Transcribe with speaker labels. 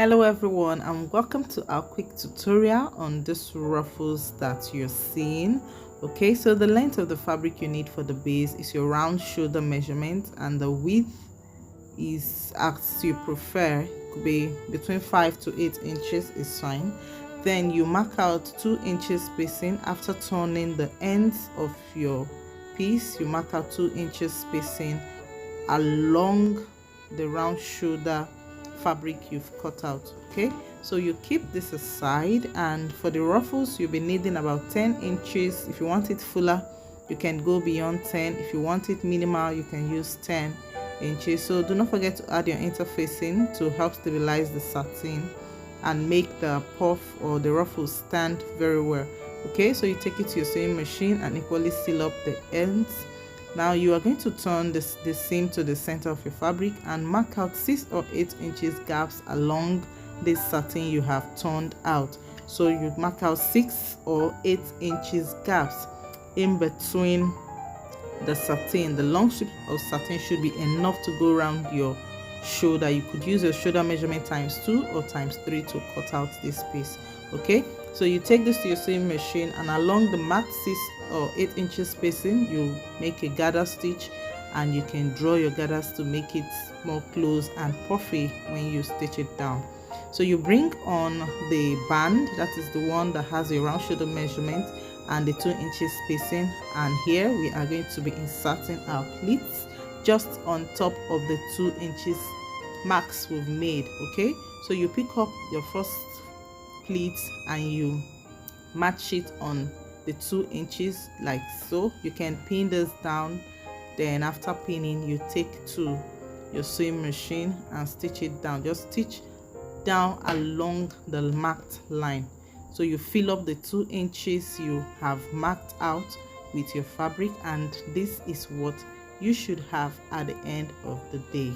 Speaker 1: Hello everyone, and welcome to our quick tutorial on this ruffles that you're seeing. Okay, so the length of the fabric you need for the base is your round shoulder measurement, and the width is as you prefer. It could be between 5 to 8 inches is fine. Then you mark out 2 inches spacing. After turning the ends of your piece, you mark out 2 inches spacing along the round shoulder fabric you've cut out. Okay, so you keep this aside, and for the ruffles you'll be needing about 10 inches. If you want it fuller, you can go beyond 10. If you want it minimal, you can use 10 inches. So do not forget to add your interfacing to help stabilize the satin and make the puff or the ruffles stand very well. Okay, so you take it to your sewing machine and equally seal up the ends. Now you are going to turn the seam to the center of your fabric and mark out 6 or 8 inches gaps along this satin you have turned out. So you mark out 6 or 8 inches gaps in between the satin. The long strip of satin should be enough to go around your shoulder. You could use your shoulder measurement ×2 or ×3 to cut out this piece. Okay, so you take this to your sewing machine, and along the marked 6 or 8 inches spacing you make a gather stitch, and you can draw your gathers to make it more close and puffy when you stitch it down. So you bring on the band, that is the one that has a round shoulder measurement and the 2 inches spacing, and here we are going to be inserting our pleats just on top of the 2 inches marks we've made. Okay, so you pick up your first pleat and you match it on the 2 inches like so. You can pin this down, then after pinning you take to your sewing machine and stitch it down. Just stitch down along the marked line. So you fill up the 2 inches you have marked out with your fabric, and this is what you should have at the end of the day.